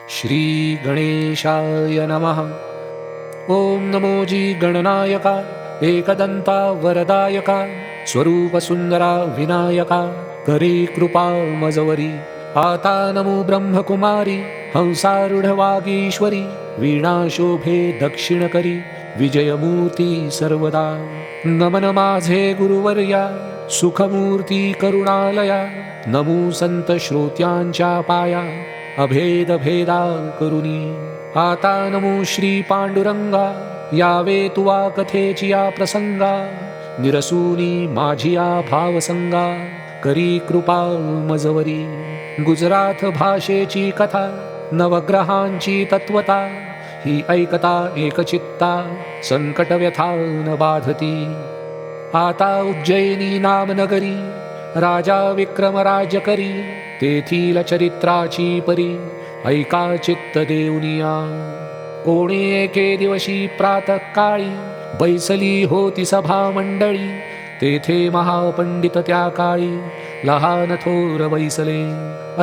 श्री गणेशाय नमः। ओम नमो जी गणनायका, एकदंता वरदायका, स्वरूप सुंदरा विनायका, करी कृपा मजवरी। आता नमो ब्रह्मकुमारी, हंसारूढ वागीश्वरी, वीणा शोभे दक्षिण करी, विजयमूर्ती सर्वदा। नमन माझे गुरुवर्या, सुखमूर्ती करुणालया, नमो संत श्रोत्यांच्या पाया, अभेद भेदा करुणी। आता नमो श्री पांडुरंगा, यावे तुवा कथेची या प्रसंगा, निरसूनी माझी या भावसंगा, करी कृपा मजवरी। गुजरात भाषेची कथा, नवग्रहांची तत्वता, ही ऐकता एकचित्ता, संकट व्यथा न बाधती। आता उज्जैनी नामनगरी, राजा विक्रम राज्य करी, तेथील चरित्राची परी, ऐका चित्त देऊनिया। कोणी एके दिवशी प्रातःकाळी, बैसली होती सभा मंडळी, तेथे महापंडित त्या काळी, लहान थोर बैसले।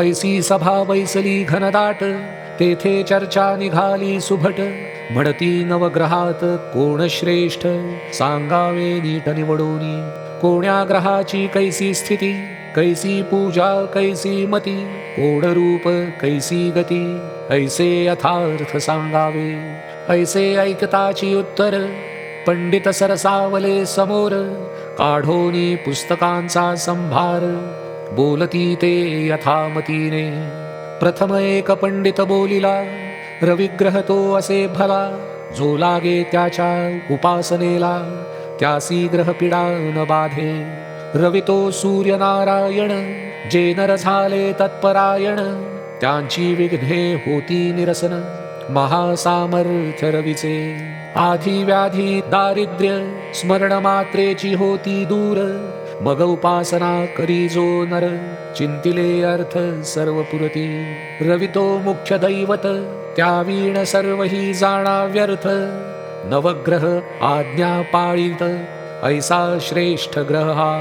ऐसी सभा बैसली घनदाट, तेथे चर्चा निघाली सुभट, म्हणती नवग्रहात कोण श्रेष्ठ, सांगावे नीट निवडूनी। कोण्या ग्रहाची कैसी स्थिती, कैसी पूजा कैसी मती, कोण रूप कैसी गती, ऐसे यथार्थ सांगावे। ऐसे ऐकताची उत्तर, पंडित सरसावले समोर, काढोनी पुस्तकांचा संभार, बोलती ते यथामतीने। प्रथम एक पंडित बोलिला, रविग्रह तो असे भला, जो लागे त्याच्या उपासनेला, त्यासी ग्रह पीडा न बाधे। रवी तो सूर्यनारायण, जे नर झाले तत्परायण, त्यांची विघ्ने होती निरसन, महासामर्थ्य रवीचे। आधी व्याधी दारिद्र्य, स्मरण मात्रेची होती दूर, मग उपासना करी जो नर, चिंतिले अर्थ सर्व पुरती। रवी तो मुख्य दैवत, त्या वीण सर्व ही जाणा व्यर्थ, नवग्रह आज्ञा पाळीत, ऐसा श्रेष्ठ ग्रह हा।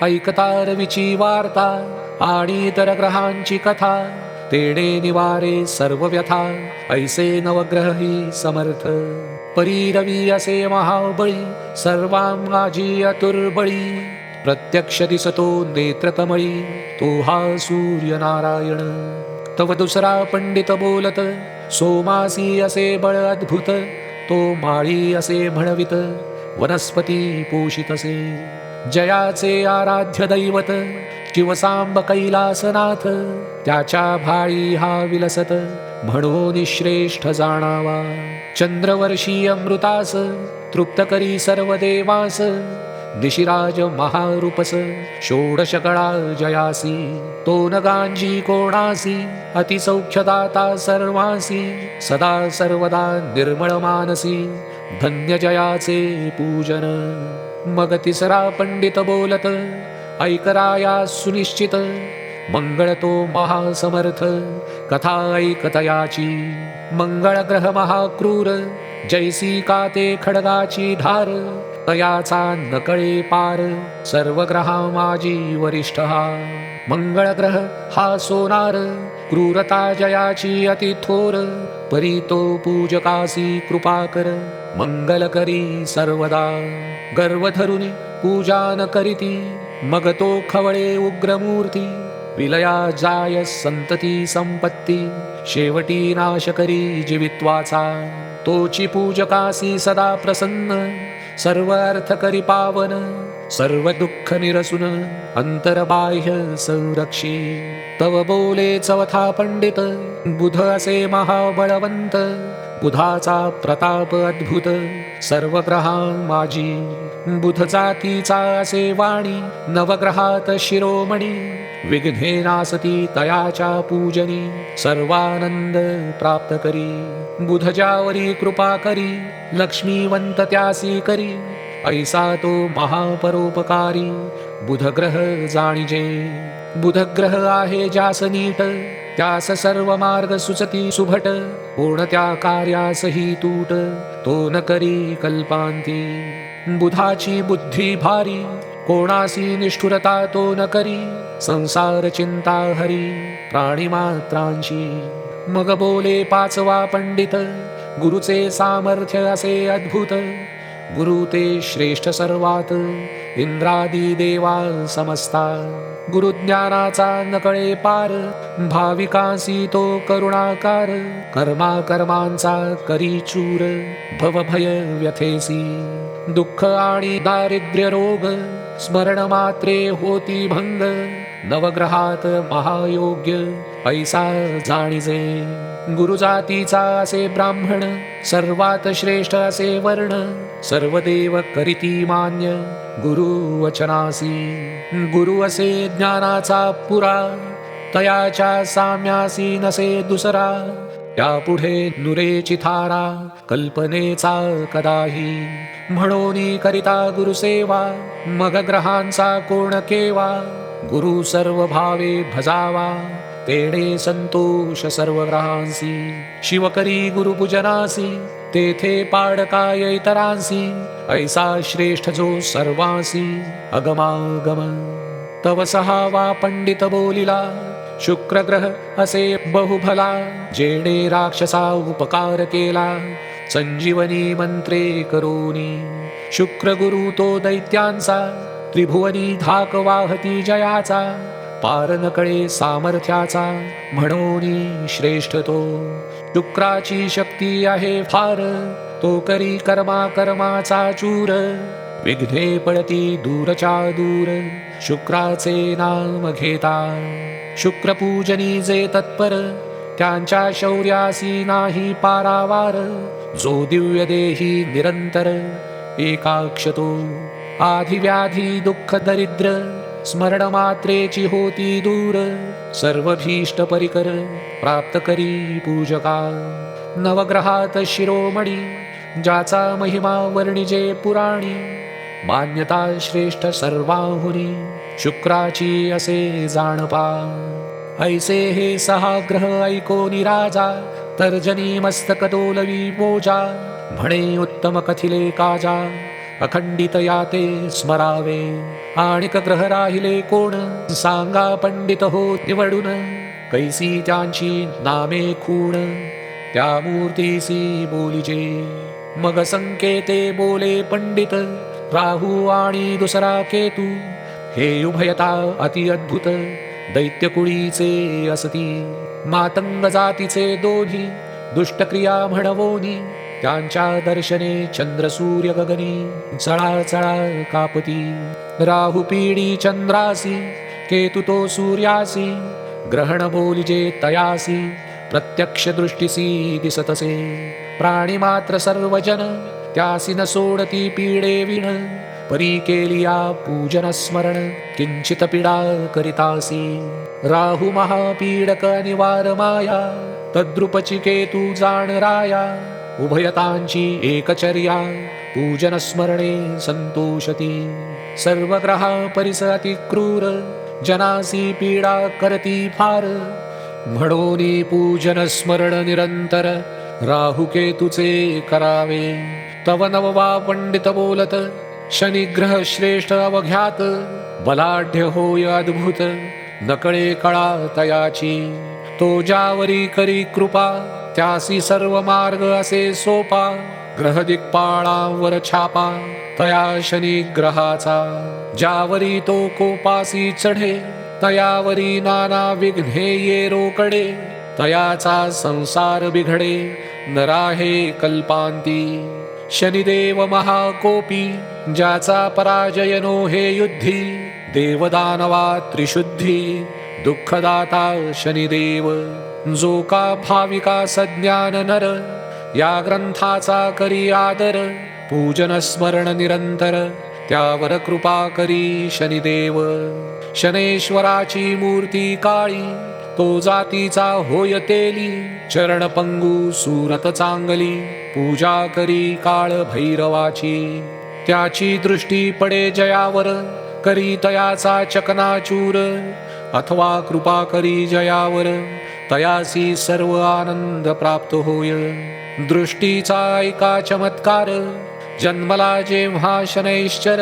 ऐकता रवीची वार्ता, आणि इतर ग्रहांची कथा, तेणे निवारे सर्व व्यथा, ऐसे नवग्रह ही समर्थ। परी रवी असे महाबळी, सर्वांगाजी अतुर्बळी, प्रत्यक्ष दिसतो नेत्रकमळी, तो हा सूर्य नारायण। तव दुसरा पंडित बोलत, सोमासी असे बळ अद्भुत, तो माळी असे म्हणवित, वनस्पती पोषितसे। जयाचे आराध्य दैवत, शिवसांब कैलासनाथ, त्याच्या भाळी हा विलसत, म्हणून श्रेष्ठ जाणावा। चंद्रवर्षी अमृतास, तृप्त करी सर्व देवास, निशिराज महारूपस, षोडश कळा जयासी, तो न गांजी कोणासी, अतिसौख्यदाता सर्वासी, सदा सर्वदा निर्मळ मानसी, धन्य जयाचे पूजन। मग तिसरा पंडित बोलत, ऐकराया सुनिश्चित, मंगळ तो महासमर्थ, कथा ऐकतयाची। मंगळ ग्रह महाक्रूर, जैसी काते खडगाची धार, तयाचा नकळे पार, सर्व ग्रहा माझी वरिष्ठ हा। मंगळ ग्रह हा सोनार, क्रूरता जयाची अति थोर, परी तो पूजकासी कृपा कर, मंगल करी सर्वदा। गर्व धरुनी पूजा न करीती, मग तो खवळे उग्रमूर्ती, विलया जाय संतती संपत्ती, शेवटी नाश करी जीवित्वाचा। तोची पूजकासी सदा प्रसन्न, सर्व अर्थ करी पावन, सर्व दुःख निरसून, अंतरबाह्य संरक्षी। तव बोले चवथा पंडित, बुध असे महाबळवंत, बुधाचा प्रताप अद्भुत, सर्व ग्रहा माझी। बुध जातीचा असे वाणी, नवग्रहात शिरोमणी, विघ्ने नासती तयाच्या पूजनी, सर्वानंद प्राप्त करी। बुध ज्यावरी कृपा करी, लक्ष्मीवंत त्यासी करी, ऐसा तो महापरोपकारी, बुधग्रह जाणिजे। बुधग्रह आहे ज्यास नीट, त्यास सर्व मार्ग सुचती सुभट, कोणत्या कार्यासही तूट, तो न करी कल्पांती। बुधाची बुद्धी भारी, कोणासी निष्ठुरता तो न करी, संसार चिंता हरी, प्राणीमात्रांची। मग बोले पाचवा पंडित, गुरुचे सामर्थ्य असे अद्भुत. गुरु ते श्रेष्ठ सर्वात, इंद्रादी देवा समस्ता. गुरुज्ञानाचा नकळे पार, भाविकांसी तो करुणाकार. कर्मांचा करी चूर, भवभय व्यथेसी. दुःख आणि दारिद्र्य रोग, स्मरण मात्रे होती भंग. नवग्रहात महायोग्य, ऐसा जाणीजे. गुरुजातीचा असे ब्राह्मण, सर्वात श्रेष्ठ असे वर्ण. सर्व देव करीती मान्य, गुरु वचनासी. गुरु असे ज्ञानाचा पुरा, तयाच्या साम्यासी नसे दुसरा. त्यापुढे नुरेची थारा, कल्पनेचा कदाही. म्हणून करिता गुरुसेवा, मग ग्रहांचा कोण केवा. गुरु सर्व भावे भजावा, तेणे संतोष सर्व ग्रहांसी. शिव करी गुरुपूजनासी, तेथे पाडकाय इतरांसी. ऐसा श्रेष्ठ जो सर्वांसी, अगमागम. तव सहावा पंडित बोलिला, शुक्र ग्रह असे बहुभला. जेणे राक्षसा उपकार केला, संजीवनी मंत्रे करोनी. शुक्र गुरु तो दैत्यांचा, त्रिभुवनी धाक वाहती जयाचा. पार नकळे सामर्थ्याचा, म्हणून श्रेष्ठ तो. शुक्राची शक्ती आहे फार, तो करी कर्माचा चूर. विघ्ने पडती दूरच्या दूर, शुक्राचे नाम घेता. शुक्रपूजनी जे तत्पर, त्यांच्या शौर्यासी नाही पारावार. जो दिव्य देही निरंतर, एकाक्षतो. आधिव्याधी दुःख दरिद्र, स्मरण मात्रेची होती दूर. सर्व भीष्ट परिकर, प्राप्त करी पूजका. नवग्रहात शिरोमणी, ज्याचा महिमा वर्णिजे पुराणी. मान्यता श्रेष्ठ सर्वाहुनी, शुक्राची असे जाणपा. ऐसे हे सहा ग्रह ऐकोनी राजा, तर्जनी मस्तक डोलवी बोजा. म्हणे उत्तम कथिले काजा, अखंडित याते स्मरावे. आणिक ग्रह राहिले कोण, सांगा पंडित हो निवडून. कैसी त्यांची नामे खूण, त्या मूर्तीसी बोलिजे. मग संकेते बोले पंडित, राहू आणि दुसरा केतू. हे उभयता अति अद्भुत, दैत्यकुळीचे असती. मातंग जातीचे दोन्ही, दुष्टक्रिया म्हणवोनी. त्यांच्या दर्शने चंद्र सूर्य गगनी, चळा कापती. राहू पीडी चंद्रासी, केतु तो सूर्यासी. ग्रहण बोलिजे तयासी, प्रत्यक्ष दृष्टीसी दिसतसे. प्राणी मात्र सर्वजन, त्यासी न सोडती पीडे विण. परी केलिया पूजन स्मरण, किंचित पीडा करितासी. राहू महापीडक निवार माया, तद्रुपची केतू जाण राया. उभयतांची एकचर्या, पूजन स्मरणे संतोषती. सर्व ग्रहा परिस अति क्रूर, जनासी पीडा करती फार. म्हणून पूजन स्मरण निरंतर, राहू केतुचे करावे. तव नववा पंडित बोलत, शनिग्रह श्रेष्ठ अवघ्यात. बलाढ्य होय अद्भुत, नकळे कळा तयाची. तो ज्यावरी करी कृपा, त्यासी सर्व मार्ग असे सोपा. ग्रह दिक्पाळावर छापा, तया शनिग्रहाचा. ज्यावरी तो कोपासी चढे, तयावरी नाना विघ्ने ये रोकडे. तयाचा संसार बिघडे, नराहे कल्पांती. शनिदेव महाकोपी, ज्याचा पराजय नो हे युद्धी. देवदानवा त्रिशुद्धी, दुःखदाता शनिदेव. जो का भाविका सज्ञान नर, या ग्रंथाचा करी आदर. पूजन स्मरण निरंतर, त्यावर कृपा करी शनिदेव. शनेश्वराची मूर्ती काळी, तो जातीचा होय तेली. चरण पंगू सुरत चांगली, पूजा करी काळ भैरवाची. त्याची दृष्टी पडे जयावर, करी तयाचा चकनाचूर. अथवा कृपा करी जयावर, तयासी सर्व आनंद प्राप्त होय. दृष्टीचा ऐका चमत्कार, जन्मला जेव्हा शनैश्चर.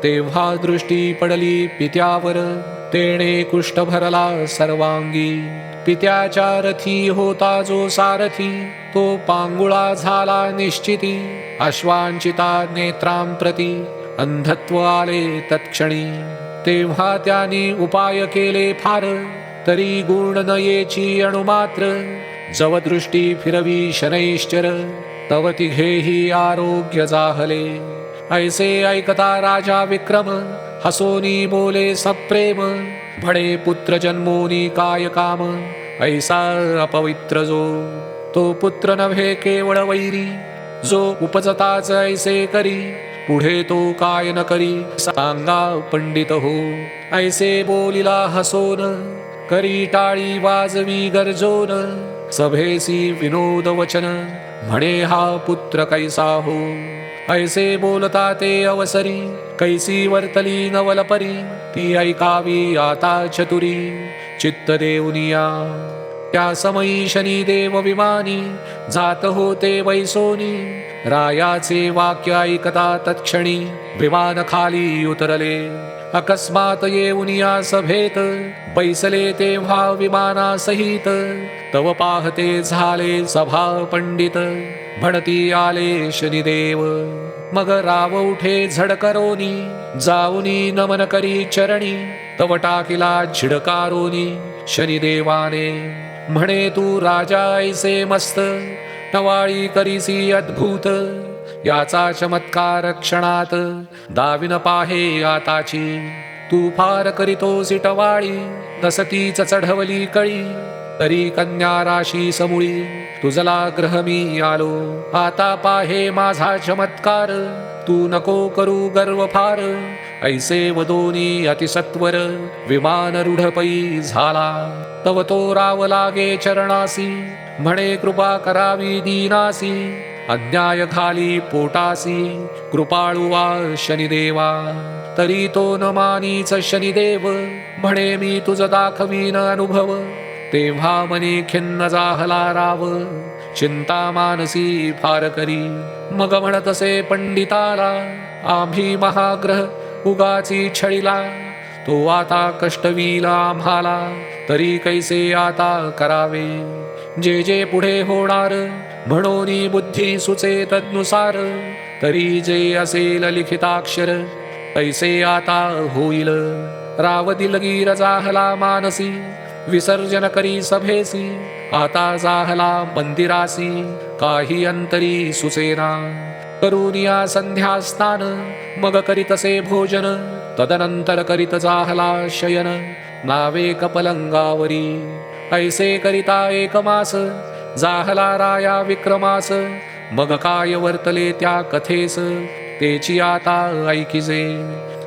तेव्हा दृष्टी पडली पित्यावर, तेणे कुष्ठ भरला सर्वांगी. पित्याच्या रथी होता जो सारथी, तो पांगुळा झाला निश्चिती. अश्वांचिता नेत्रांप्रती अंधत्व आले तत्क्षणी. तेव्हा त्यांनी उपाय केले फार, तरी गुण नयेची अणुमात्र. जव दृष्टी फिरवी शनैश्चर, तव तिघेही आरोग्य जाहले. ऐसे ऐकता राजा विक्रम, हसोनी बोले सप्रेम. म्हणे पुत्र जन्मोनी काय काम, ऐसा अपवित्र जो. तो पुत्र नव्हे केवळ वैरी, जो उपजताच ऐसे करी. पुढे तो काय न करी, सांगा पंडित हो. ऐसे बोलिला हसोन, करी टाळी वाजवी गर्जोन. सभेसी विनोद वचन, म्हणे हा पुत्र कैसा हो. ऐसे बोलता ते अवसरी, कैसी वर्तली नवलपरी. ती ऐकावी आता चतुरी, चित्त देऊनिया. त्या समयी शनिदेव विमानी, जात होते वैसोनी. रायाचे वाक्य ऐकता तत्क्षणी, विमान खाली उतरले. अकस्मात येऊन या सभेत, बैसले तेव्हा विमानासहित. तव पाहते झाले सभा पंडित, म्हणती आले शनिदेव. मग राव उठे झडकरोनी, जाऊनी नमन करी चरणी. तव टाकिला झिडकारोनी शनिदेवाने. म्हणे तू राजा ऐसे मस्त, टवाळी करीसी अद्भुत. याचा चमत्कार क्षणात, दाविन पाहे आताची. तू फार करीतोसी टवाळी, तसतीच चढवली कळी. तरी कन्या राशी समूळी, तुझला ग्रह मी आलो. आता पाहे माझा चमत्कार, तू नको करू गर्व फार. ऐसे वदोनी अतिसत्वर, विमान रूढपै झाला. तव तो राव लागे चरणासी, म्हणे कृपा करावी दीनासी. अन्याय घाली पोटासी, कृपाळू वा शनिदेवा. तरी तो न मानीच शनिदेव, म्हणे मी तुझ दाखवीन अनुभव. तेव्हा मनी खिन्न जाहला राव, चिंता मानसी फार करी. मग म्हणतसे पंडिताला, आम्ही महाग्रह उगाची छळीला. तो आता कष्टवीला आम्हाला, तरी कैसे आता करावे. जे जे पुढे होणार, म्हणोनी बुद्धी सुचे तदनुसार. तरी जे असेल लिखिताक्षर, तैसे आता होईल. राव दिलगीर जाहला मानसी, विसर्जन करी सभेसी. आता जाहला मंदिरासी, काही अंतरी सुचेना. करुनिया संध्या स्नान, मग करीतसे भोजन. तदनंतर करीत जाहला शयन, नावे कपलंगावरी. ऐसे करिता एक मास, जाहला राया विक्रमास. मग काय वर्तले त्या कथेस, तेची आता ऐकिजे.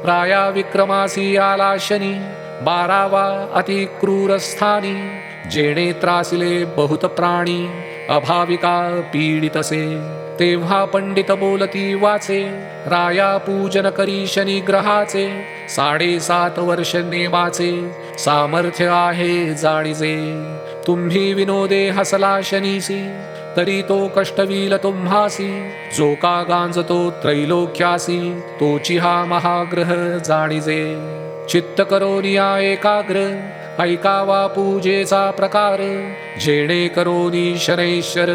राया विक्रमासी आला शनी, 12वा अति क्रूर स्थानी. जेणे त्रासिले बहुत प्राणी, अभाविका पीडितसे. तेव्हा पंडित बोलती वाचे, राया पूजन करी शनी ग्रहाचे. 7.5 वर्ष नेमाचे, सामर्थ्य आहे जाणीजे. तुम्ही विनोदे हसला शनीसी, तरी तो कष्टवील तुम्हासी. जो का गांजतो त्रैलोक्यासी, तोची हा महाग्रह जाणीजे. चित्त करोनिया एकाग्र, ऐकावा पूजेचा प्रकार. जेणे करोनी शनैश्वर,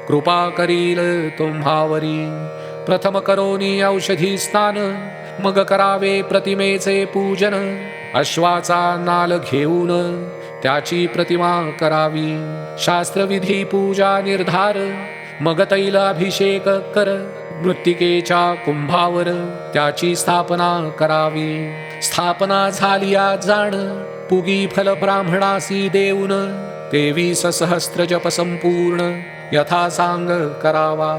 कृपा करील तुम्हावरी. प्रथम करोनी औषधी स्नान, मग करावे प्रतिमेचे पूजन. अश्वाचा नाल घेऊन, त्याची प्रतिमा करावी. शास्त्रविधी पूजा निर्धार, मग तैल अभिषेक कर. मृत्तिकेच्या कुंभावर, त्याची स्थापना करावी. स्थापना झालिया जाण, पुगी फल ब्राह्मणासी देऊन. 23 सहस्त्र जप संपूर्ण, यथा सांग करावा.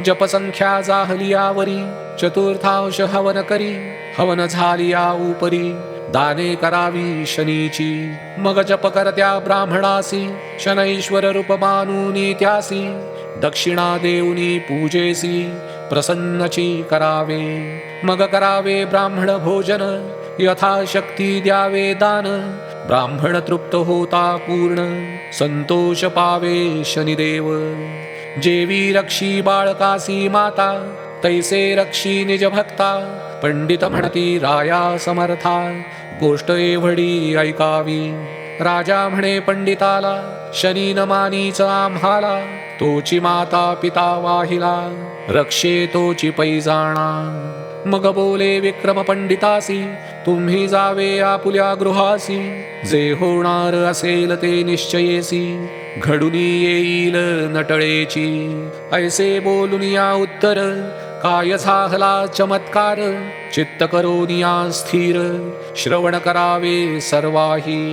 जपसंख्या जाहलियावरी, चतुर्थांश हवन करी. हवन झालिया उपरी, दाने करावी शनीची. मग जप करत्या ब्राह्मणासी, शनैश्वर रूप मानूनी त्यासी. दक्षिणा देऊनी पूजेसी, प्रसन्नची करावे. मग करावे ब्राह्मण भोजन, यथाशक्ती द्यावे दान. ब्राह्मण तृप्त होता पूर्ण, संतोष पावे शनिदेव. जेवी रक्षी बाळकासी माता, तैसे रक्षी निज भक्ता. पंडित म्हणती राया समर्था, गोष्ट एवढी ऐकावी. राजा म्हणे पंडिताला, शनी न मानीच आम्हाला, तोची माता पिता वाहिला, रक्षे तोची पैजाणा. मग बोले विक्रम पंडितासी, तुम्ही जावे आपुल्या गृहासी, जे होणार असेल ते निश्चयेसी, घडूनी येईल नटळेची. ऐसे बोलून या उत्तर, काय झाला चमत्कार, चित्त करोनिया स्थिर, श्रवण करावे सर्वाही.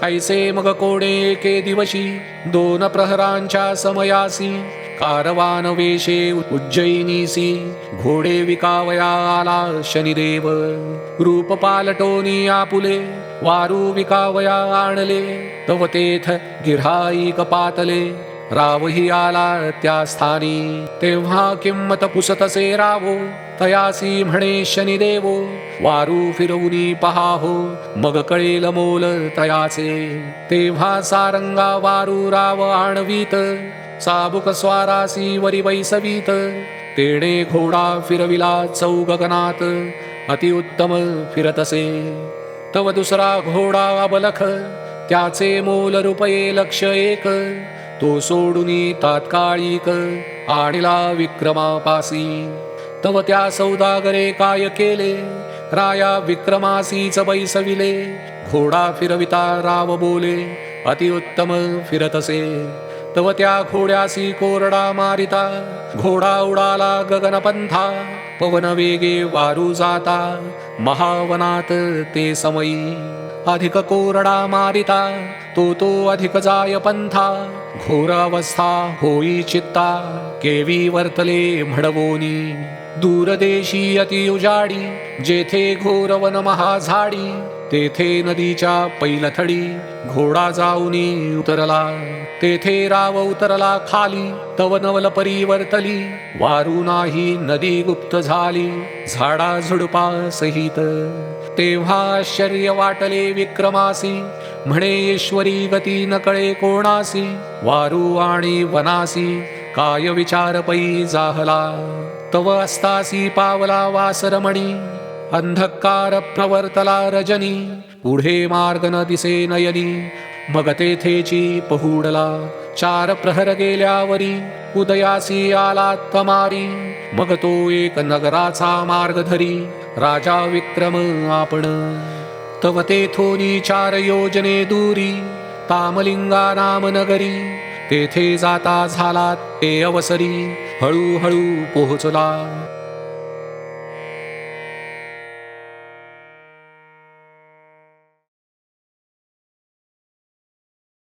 ऐसे मग कोडे एके दिवशी, 2 प्रहरांच्या समयासी, कारवान वेशे उज्जयिनीसी, घोडे विकावया आला शनिदेव. रूप पालटोनी आपुले, वारू विकावया आणले, तव तेथ गिऱ्हाईक पातले, रावही आला त्या स्थानी. तेव्हा किंमत पुसतसे रावो, तयासी म्हणे शनिदेवो, वारू फिरवूनी पहाहो, मग कळेल मोल तयाचे. तेव्हा सारंगा वारू राव आणवीत, साबुक स्वारासी वरी बैसवीत, तेणे घोडा फिरविला चौगगनात, अतिउत्तम फिरतसे. तव दुसरा घोडा अबलख, त्याचे मोल रुपये 1,00,000, तो सोडूनी तात्काळिक आणिला विक्रमापासी. तव त्या सौदागरे काय केले, राया विक्रमासीच बैसविले, घोडा फिरविता राव बोले, अतिउत्तम फिरतसे. तव त्या घोड्यासी कोरडा मारिता, घोडा उडाला गगनपंथा, पवन वेगे वारू जाता, महावनात ते समयी. अधिक कोरडा मारिता, तो अधिक जाय पंथा, घोर अवस्था होई चित्ता, केवी वर्तले म्हणवोनी. दूरदेशी अति उजाडी, जेथे घोर वन महाझाडी, तेथे नदीच्या पैलथडी, घोडा जाऊनी उतरला. तेथे राव उतरला खाली, तव नवल परिवर्तली, वारू नाही नदी गुप्त झाली, झाडा झुडपा सहित. तेव्हा आश्चर्य वाटले विक्रमासी, म्हणे ईश्वरी गती न कळे कोणासी, वारू आणि वनासी काय विचार पै जाहला. तव असतासी पावला वासरमणी, अंधकार प्रवर्तला रजनी, पुढे मार्ग न दिसे नयनी, मग तेथेची पहुडला. 4 प्रहर गेल्यावरी, उदयासी आला तमारी, मग तो एक नगराचा मार्ग धरी, राजा विक्रम आपण. तव तेथोनी 4 योजने दूरी, तामलिंगा नाम नगरी, तेथे जाता झाला ते अवसरी, हळूहळू पोहोचला.